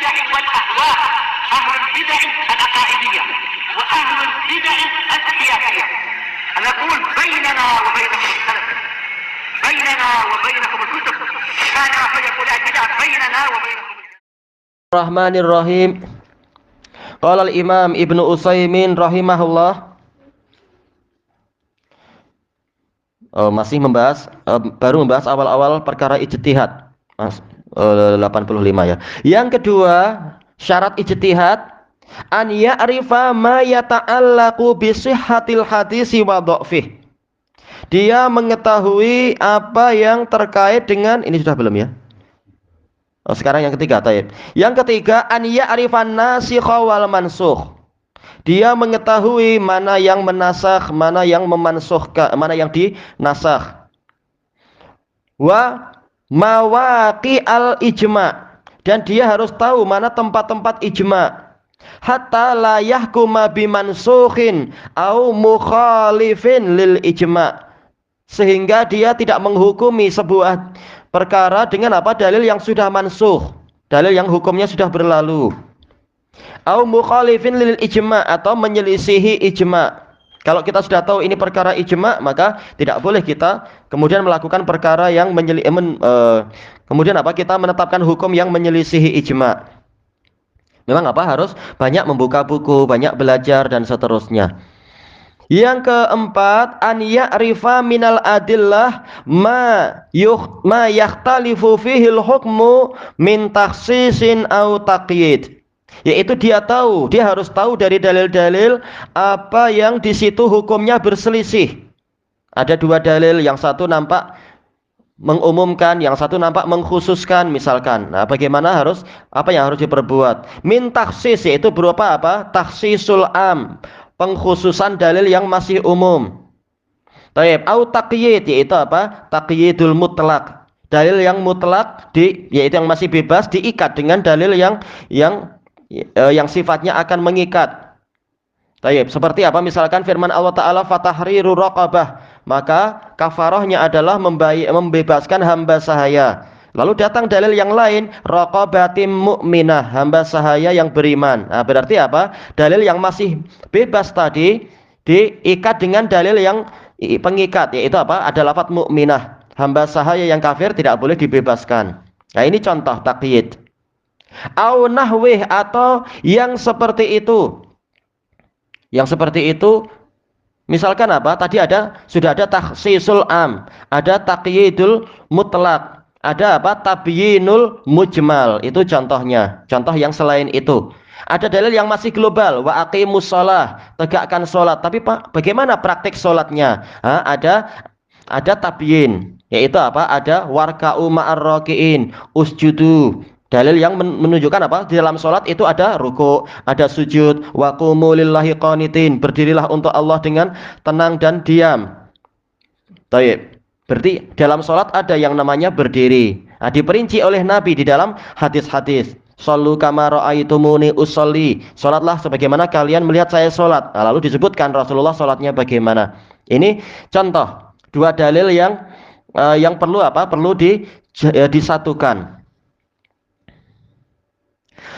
البدع والأهواء، أهل البدع العقائدية وأهل البدع السياسية. نقول بيننا وبينكم السلف، بيننا وبينكم الكتب، كان فيقول البدع بيننا وبينكم. Bismillahirrahmanirrahim. Qala al-Imam Ibnu Utsaimin rahimahullah. Masih membahas baru membahas awal-awal perkara ijtihad. 85 ya. Yang kedua, syarat ijtihad an ya'rifa ma yata'allaqu bi sihhatil hadisi wa dha'fih. Dia mengetahui apa yang terkait dengan ini sudah belum ya? Sekarang yang ketiga, taib. Yang ketiga, an ya'rifan nasikha wal mansukh. Dia mengetahui mana yang menasakh, mana yang memansukhkan, mana yang dinasakh. Wa mawaqi al ijma', dan dia harus tahu mana tempat-tempat ijma'. Hatta la yahkuma bimansukhin au mukhalifin lil ijma', sehingga dia tidak menghukumi sebuah perkara dengan apa? Dalil yang sudah mansukh, dalil yang hukumnya sudah berlalu. Au mukhalifin lil ijma', atau menyelisihi ijma'. Kalau kita sudah tahu ini perkara ijma', maka tidak boleh kita kemudian melakukan perkara yang kemudian apa? Kita menetapkan hukum yang menyelisihi ijma'. Memang apa? Harus banyak membuka buku, banyak belajar dan seterusnya. Yang keempat, an ya'rifa minal adillah ma yakhtalifu fihil hukmu min takhsisin au taqyid. Yaitu dia harus tahu dari dalil-dalil apa yang di situ hukumnya berselisih. Ada dua dalil, yang satu nampak mengumumkan, yang satu nampak mengkhususkan misalkan. Nah, bagaimana apa yang harus diperbuat? Min takhsis, yaitu berupa apa? Takhsisul am, pengkhususan dalil yang masih umum. Taib, au taqyid, yaitu apa? Taqyidul mutlak. Dalil yang mutlak yaitu yang masih bebas diikat dengan dalil yang sifatnya akan mengikat. Taib, seperti apa? Misalkan firman Allah Ta'ala fatahriru raqabah, maka kafarahnya adalah membebaskan hamba sahaya. Lalu datang dalil yang lain, raqabatim mu'minah, hamba sahaya yang beriman. Nah, berarti apa? Dalil yang masih bebas tadi diikat dengan dalil yang pengikat, yaitu apa? Ada lafaz mu'minah. Hamba sahaya yang kafir tidak boleh dibebaskan. Nah, ini contoh taqyid. Au nahwih, atau yang seperti itu. Yang seperti itu misalkan apa? Tadi sudah ada takhsisul am, ada taqyidul mutlak, ada apa? Tabyinul mujmal. Itu contohnya. Contoh yang selain itu. Ada dalil yang masih global, wa aqimus shalah, tegakkan salat. Tapi Pak, bagaimana praktik salatnya? Ada tabyin, yaitu apa? Ada warka'u ma'ar raki'in, usjudu. Dalil yang menunjukkan apa? Di dalam sholat itu ada ruku', ada sujud, wa qumu lillahi qanitin, berdirilah untuk Allah dengan tenang dan diam. Baik. Berarti dalam sholat ada yang namanya berdiri. Nah, diperinci oleh Nabi di dalam hadis-hadis. Shallu kama ra'aitumuni usolli. Sholatlah sebagaimana kalian melihat saya sholat. Nah, lalu disebutkan Rasulullah sholatnya bagaimana. Ini contoh dua dalil yang perlu apa? Perlu disatukan.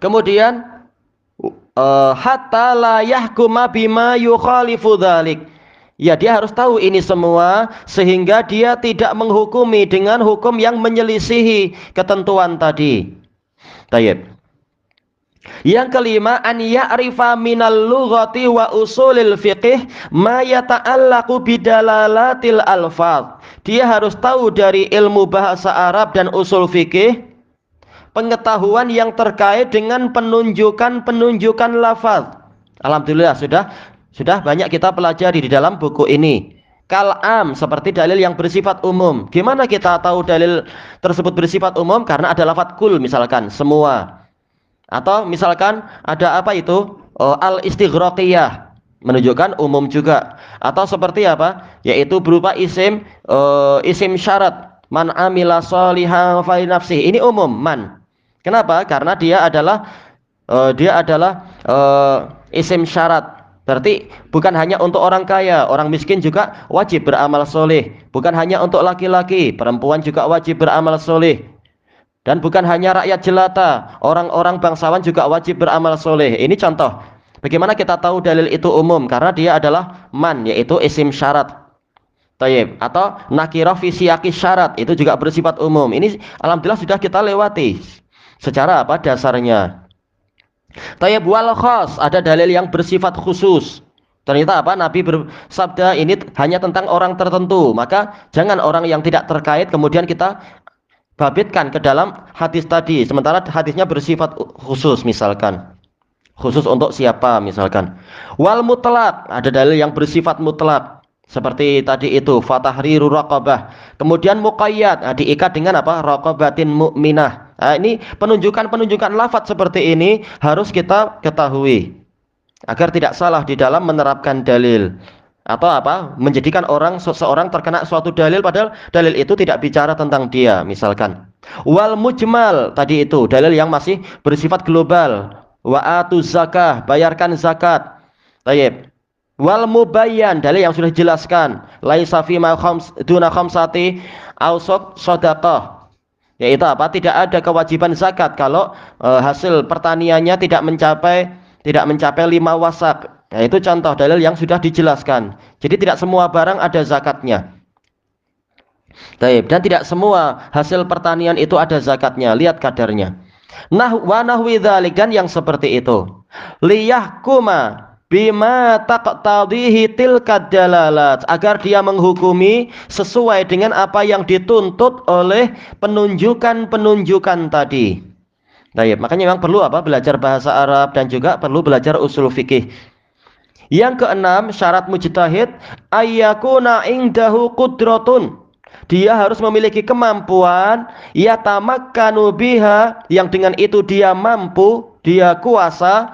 Kemudian hatta la yahkuma bima yukhalifu dzalik. Ya, dia harus tahu ini semua sehingga dia tidak menghukumi dengan hukum yang menyelisihi ketentuan tadi. Tayyib. Yang kelima, an ya'rifa minal lughati wa usulil fiqh ma yata'allaqu bidalalatil alfaz. Dia harus tahu dari ilmu bahasa Arab dan usul fikih pengetahuan yang terkait dengan penunjukan lafaz. Alhamdulillah sudah banyak kita pelajari di dalam buku ini. Kal'am, seperti dalil yang bersifat umum. Gimana kita tahu dalil tersebut bersifat umum? Karena ada lafaz kul misalkan, semua. Atau misalkan ada apa itu? Al-istighraqiyah, menunjukkan umum juga. Atau seperti apa? Yaitu berupa isim syarat. Man amila sholihan fa nafsihi. Ini umum, man. Kenapa? Karena dia adalah isim syarat. Berarti bukan hanya untuk orang kaya, orang miskin juga wajib beramal soleh. Bukan hanya untuk laki-laki, perempuan juga wajib beramal soleh. Dan bukan hanya rakyat jelata, orang-orang bangsawan juga wajib beramal soleh. Ini contoh. Bagaimana kita tahu dalil itu umum? Karena dia adalah man, yaitu isim syarat. Tayyib. Atau nakirah fi siyaqi syarat, itu juga bersifat umum. Ini alhamdulillah sudah kita lewati. Secara apa dasarnya? Tayyib wal khas, ada dalil yang bersifat khusus. Ternyata apa? Nabi bersabda ini hanya tentang orang tertentu. Maka jangan orang yang tidak terkait kemudian kita babitkan ke dalam hadis tadi, sementara hadisnya bersifat khusus, misalkan khusus untuk siapa, misalkan wal mutlak, ada dalil yang bersifat mutlak seperti tadi itu fatahriru raqabah. Kemudian muqayyad, diikat dengan apa? Raqabatin mu'minah. Nah, ini penunjukan lafadz seperti ini harus kita ketahui agar tidak salah di dalam menerapkan dalil, atau apa, menjadikan seseorang terkena suatu dalil padahal dalil itu tidak bicara tentang dia, misalkan wal mujmal, tadi itu dalil yang masih bersifat global, wa atuz zakah, bayarkan zakat. Tayyib. Wal mubayyan, dalil yang sudah dijelaskan, laisa fi ma duna khamsati awsaq shadaqah, yaitu apa, tidak ada kewajiban zakat kalau hasil pertaniannya tidak mencapai 5 wasak. Nah, itu contoh dalil yang sudah dijelaskan. Jadi tidak semua barang ada zakatnya. Baik, dan tidak semua hasil pertanian itu ada zakatnya. Lihat kadarnya. Nah, wa nahwi dzalik, dan yang seperti itu. Liyahkuma bima taqtadhihi tilkad dalalat, agar dia menghukumi sesuai dengan apa yang dituntut oleh penunjukan tadi. Baik, makanya memang perlu apa? Belajar bahasa Arab dan juga perlu belajar usul fikih. Yang keenam, syarat mujtahid ayyakuna indahu qudratun. Dia harus memiliki kemampuan yatamakkanu biha, yang dengan itu dia mampu, dia kuasa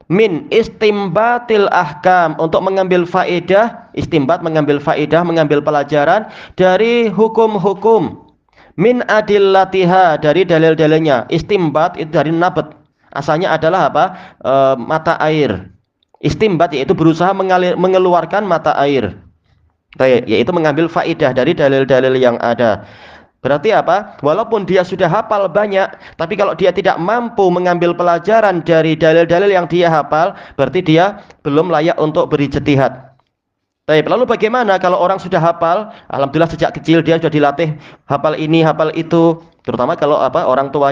min istimbatil ahkam, untuk mengambil faedah, istimbat mengambil faedah, mengambil pelajaran dari hukum-hukum, min adillatiha, dari dalil-dalilnya. Istimbat itu dari nabat, asalnya adalah apa? Mata air. Istimbat yaitu berusaha mengeluarkan mata air, yaitu mengambil faidah dari dalil-dalil yang ada. Berarti apa? Walaupun dia sudah hafal banyak, tapi kalau dia tidak mampu mengambil pelajaran dari dalil-dalil yang dia hafal, berarti dia belum layak untuk berijtihad. Lalu bagaimana kalau orang sudah hafal? Alhamdulillah sejak kecil dia sudah dilatih hafal ini, hafal itu. Terutama kalau apa, orang tua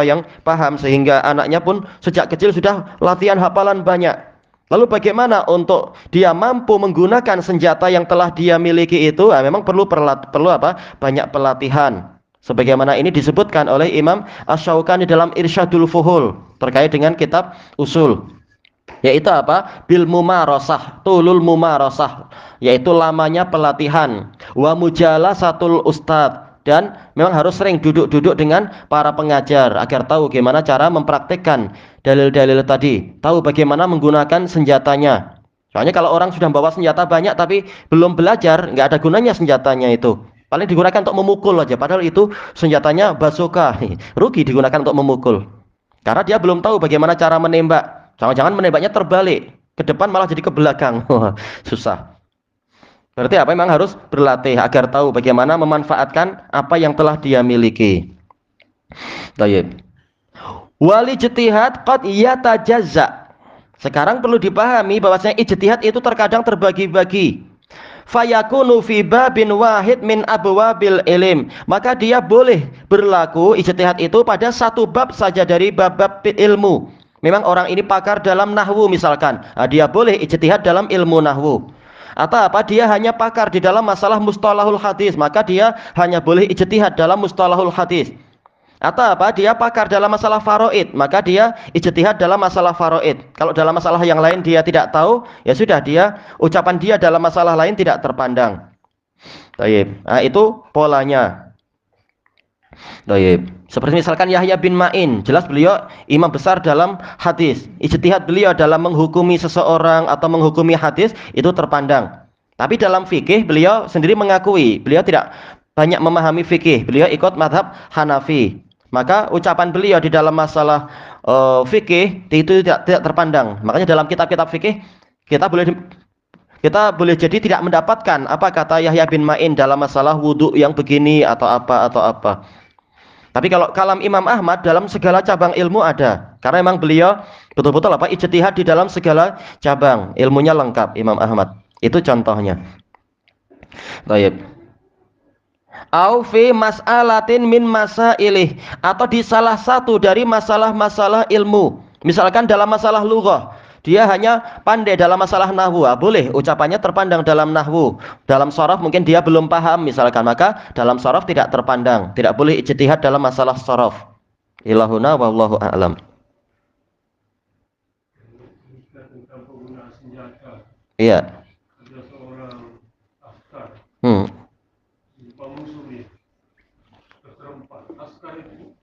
yang paham, sehingga anaknya pun sejak kecil sudah latihan hafalan banyak. Lalu bagaimana untuk dia mampu menggunakan senjata yang telah dia miliki itu? Memang perlu apa? Banyak pelatihan. Sebagaimana ini disebutkan oleh Imam Asy-Syaukani dalam Irsyadul Fuhul terkait dengan kitab usul. Yaitu apa? Bil mumarasah, tulul mumarasah, yaitu lamanya pelatihan. Wa mujalasatul ustad, dan memang harus sering duduk-duduk dengan para pengajar agar tahu bagaimana cara mempraktikkan dalil-dalil tadi, tahu bagaimana menggunakan senjatanya. Soalnya kalau orang sudah bawa senjata banyak tapi belum belajar, nggak ada gunanya senjatanya itu. Paling digunakan untuk memukul aja, padahal itu senjatanya bazooka. Rugi digunakan untuk memukul. Karena dia belum tahu bagaimana cara menembak. Jangan-jangan menembaknya terbalik, ke depan malah jadi ke belakang. Susah. Berarti apa? Memang harus berlatih agar tahu bagaimana memanfaatkan apa yang telah dia miliki. Baik. Wal ijtihad qad yatajazza. Sekarang perlu dipahami bahwasanya ijtihad itu terkadang terbagi-bagi. Fayakunu fi babin wahid min abwabil ilm. Maka dia boleh berlaku ijtihad itu pada satu bab saja dari bab-bab ilmu. Memang orang ini pakar dalam nahwu misalkan, dia boleh ijtihad dalam ilmu nahwu. Atau apa, dia hanya pakar di dalam masalah mustalahul hadis, maka dia hanya boleh ijtihad dalam mustalahul hadis. Atau apa, dia pakar dalam masalah faraid, maka dia ijtihad dalam masalah faraid. Kalau dalam masalah yang lain dia tidak tahu, ya sudah, ucapan dia dalam masalah lain tidak terpandang. Baik. Nah, itu polanya. Baik. Seperti misalkan Yahya bin Ma'in, jelas beliau imam besar dalam hadis. Ijtihad beliau dalam menghukumi seseorang atau menghukumi hadis itu terpandang. Tapi dalam fikih beliau sendiri mengakui beliau tidak banyak memahami fikih. Beliau ikut mazhab Hanafi. Maka ucapan beliau di dalam masalah fikih itu tidak terpandang. Makanya dalam kitab-kitab fikih kita boleh jadi tidak mendapatkan apa kata Yahya bin Ma'in dalam masalah wudhu yang begini atau apa. Tapi kalau kalam Imam Ahmad dalam segala cabang ilmu ada. Karena memang beliau betul-betul ijtihad di dalam segala cabang. Ilmunya lengkap Imam Ahmad. Itu contohnya. Baik. Au fi mas'alatin min masailih, atau di salah satu dari masalah-masalah ilmu. Misalkan dalam masalah lughah, dia hanya pandai dalam masalah nahwu, boleh ucapannya terpandang dalam nahwu. Dalam sharaf mungkin dia belum paham misalkan, maka dalam sharaf tidak terpandang, tidak boleh ijtihad dalam masalah sharaf. Ilahuna wallahu a'lam. Tentang penggunaan senjata, Iya. ada seorang askar Hmm. jumpa musuhnya berserempak. Askar itu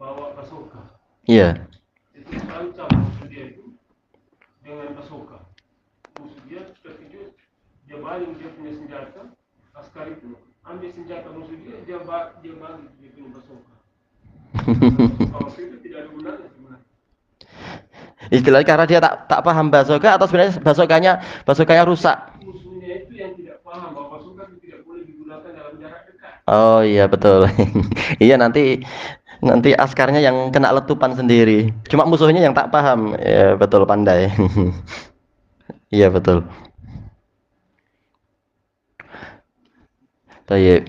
bawa basoka, Iya. itu terancam musuh dia itu dengan basoka. Musuh dia terkejut, dia baling dia punya senjata. Askar itu ambil senjata musuh dia, dia balik dia punya basoka. Kalau itu tidak ada gunanya sebenarnya. Istilahnya karena dia tak paham basoka, atau sebenarnya basokanya rusak. Musuhnya itu yang tidak paham bahwa basoka itu tidak boleh digunakan dalam jarak dekat. Oh iya betul. Iya, nanti askarnya yang kena letupan sendiri. Cuma musuhnya yang tak paham. Ya betul, pandai. Iya betul. Baik.